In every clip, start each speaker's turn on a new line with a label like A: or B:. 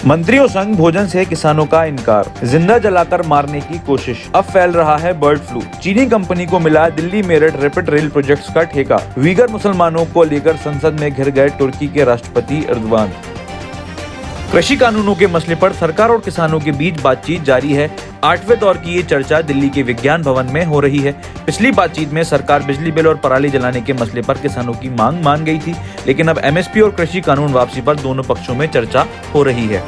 A: मंत्रियों संग भोजन से किसानों का इनकार, जिंदा जलाकर मारने की कोशिश, अब फैल रहा है बर्ड फ्लू। चीनी कंपनी को मिला Delhi Meerut rapid rail projects का ठेका। वीगर मुसलमानों को लेकर संसद में घिर गए तुर्की के राष्ट्रपति एर्दोगान। कृषि कानूनों के मसले पर सरकार और किसानों के बीच बातचीत जारी है। 8वें दौर की ये चर्चा दिल्ली के विज्ञान भवन में हो रही है। पिछली बातचीत में सरकार बिजली बिल और पराली जलाने के मसले पर किसानों की मांग मान गई थी, लेकिन अब एमएसपी और कृषि कानून वापसी पर दोनों पक्षों में चर्चा हो रही है।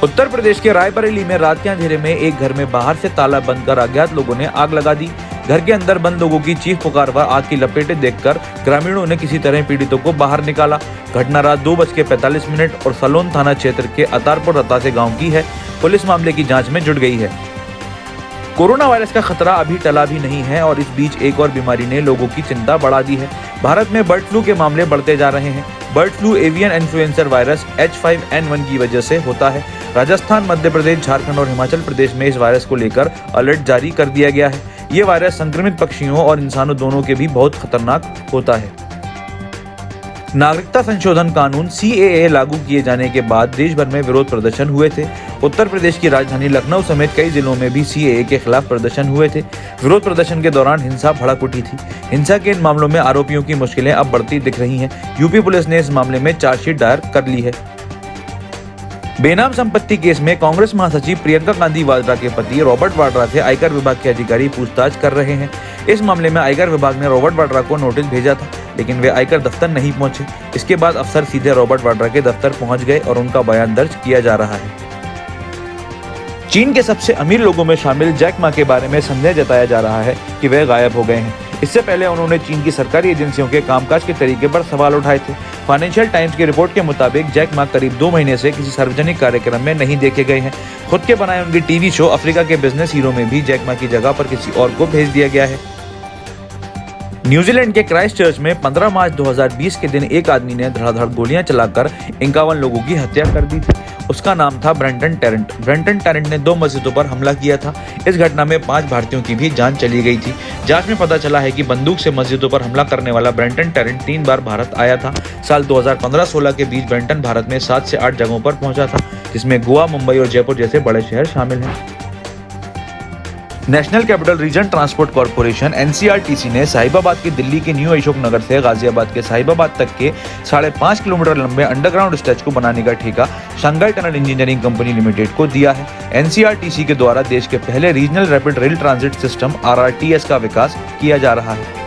A: उत्तर प्रदेश के रायबरेली में रात के अंधेरे में एक घर में बाहर से ताला बंद कर अज्ञात लोगों ने आग लगा दी। घर के अंदर बंद लोगों की चीख पुकार व आग की लपेटें देखकर ग्रामीणों ने किसी तरह पीड़ितों को बाहर निकाला। घटना रात 2:45 और सलोन थाना क्षेत्र के अतारपुर रतासे गांव की है। पुलिस मामले की जांच में जुट गई है। कोरोना वायरस का खतरा अभी टला भी नहीं है और इस बीच एक और बीमारी ने लोगों की चिंता बढ़ा दी है। भारत में बर्ड फ्लू के मामले बढ़ते जा रहे हैं। Bird flu avian influenza virus H5N1 की वजह से होता है। राजस्थान, मध्य प्रदेश, झारखंड और हिमाचल प्रदेश में इस वायरस को लेकर अलर्ट जारी कर दिया गया है। ये वायरस संक्रमित पक्षियों और इंसानों दोनों के भी बहुत खतरनाक होता है। नागरिकता संशोधन कानून CAA लागू किए जाने के बाद देश भर में विरोध प्रदर्शन हुए थे। उत्तर प्रदेश की राजधानी लखनऊ समेत कई जिलों में भी CAA के खिलाफ प्रदर्शन हुए थे। विरोध प्रदर्शन के दौरान हिंसा भड़क उठी थी। हिंसा के इन मामलों में आरोपियों की मुश्किलें अब बढ़ती दिख रही हैं। यूपी पुलिस ने इस मामले में चार्जशीट दायर कर ली है। बेनाम संपत्ति केस में कांग्रेस महासचिव प्रियंका गांधी वाड्रा के पति रॉबर्ट वाड्रा से आयकर विभाग के अधिकारी पूछताछ कर रहे हैं। इस मामले में आयकर विभाग ने रॉबर्ट वाड्रा को नोटिस भेजा था, लेकिन वे आयकर दफ्तर नहीं पहुंचे। इसके बाद अफसर सीधे रॉबर्ट वाड्रा के दफ्तर पहुंच गए और उनका बयान दर्ज किया जा रहा है। चीन के सबसे अमीर लोगों में शामिल जैक मा के बारे में संदेह जताया जा रहा है कि वे गायब हो गए हैं। इससे पहले उन्होंने चीन की सरकारी एजेंसियों के कामकाज के तरीके पर सवाल उठाए थे। फाइनेंशियल टाइम्स की रिपोर्ट के मुताबिक जैक मा करीब 2 महीने से किसी सार्वजनिक कार्यक्रम में नहीं देखे गए हैं। खुद के बनाए उनकी टीवी शो अफ्रीका के बिजनेस हीरो में भी जैक मा की जगह पर किसी और को भेज दिया गया है। न्यूजीलैंड के क्राइस्टचर्च में 15 मार्च 2020 के दिन एक आदमी ने धड़ाधड़ गोलियां चलाकर 51 लोगों की हत्या कर दी थी। उसका नाम था ब्रेंटन टैरेंट। ब्रेंटन टैरेंट ने 2 मस्जिदों पर हमला किया था। इस घटना में 5 भारतीयों की भी जान चली गई थी। जांच में पता चला है कि बंदूक से मस्जिदों पर हमला करने वाला ब्रेंटन टैरेंट 3 बार भारत आया था। साल 2015-16 के बीच ब्रेंटन भारत में 7 से 8 जगहों पर पहुंचा था, जिसमें गोवा, मुंबई और जयपुर जैसे बड़े शहर शामिल हैं। National capital region transport corporation NCRTC ने साहिबाबाद की दिल्ली के न्यू अशोक नगर से गाजियाबाद के साहिबाबाद तक के 5.5 किलोमीटर लंबे अंडरग्राउंड स्ट्रेच को बनाने का ठेका Shanghai tunnel engineering company limited को दिया है। NCRTC के द्वारा देश के पहले regional rapid rail transit system RRTS का विकास किया जा रहा है।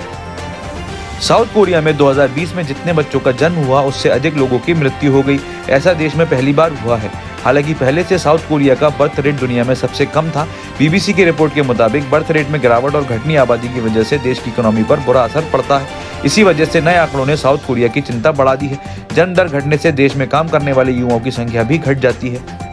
A: साउथ कोरिया में 2020 में जितने बच्चों का जन्म हुआ उससे अधिक लोगों की मृत्यु हो गई। ऐसा देश में पहली बार हुआ है। हालांकि पहले से साउथ कोरिया का बर्थ रेट दुनिया में सबसे कम था। BBC की रिपोर्ट के मुताबिक बर्थ रेट में गिरावट और घटनी आबादी की वजह से देश की इकोनॉमी पर बुरा असर पड़ता है। इसी वजह से नए आंकड़ों ने साउथ कोरिया की चिंता बढ़ा दी है। जन्म दर घटने से देश में काम करने वाले युवाओं की संख्या भी घट जाती है।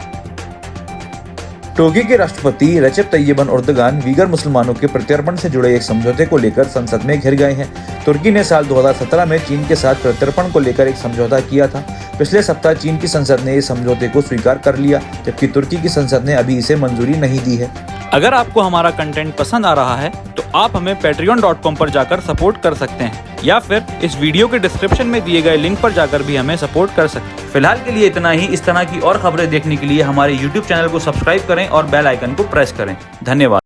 A: तुर्की के राष्ट्रपति रजब तय्यिप एर्दोगान वीगर मुसलमानों के प्रत्यर्पण से जुड़े एक समझौते को लेकर संसद में घिर गए हैं। तुर्की ने साल 2017 में चीन के साथ प्रत्यर्पण को लेकर एक समझौता किया था। पिछले सप्ताह चीन की संसद ने इस समझौते को स्वीकार कर लिया, जबकि तुर्की की संसद ने अभी इसे मंजूरी नहीं दी है।
B: अगर आपको हमारा कंटेंट पसंद आ रहा है तो आप हमें patreon.com पर जाकर सपोर्ट कर सकते हैं, या फिर इस वीडियो के डिस्क्रिप्शन में दिए गए लिंक पर जाकर भी हमें सपोर्ट कर सकते हैं। फिलहाल के लिए इतना ही। इस तरह की और खबरें देखने के लिए हमारे YouTube चैनल को सब्सक्राइब करें और बेल आइकन को प्रेस करें। धन्यवाद।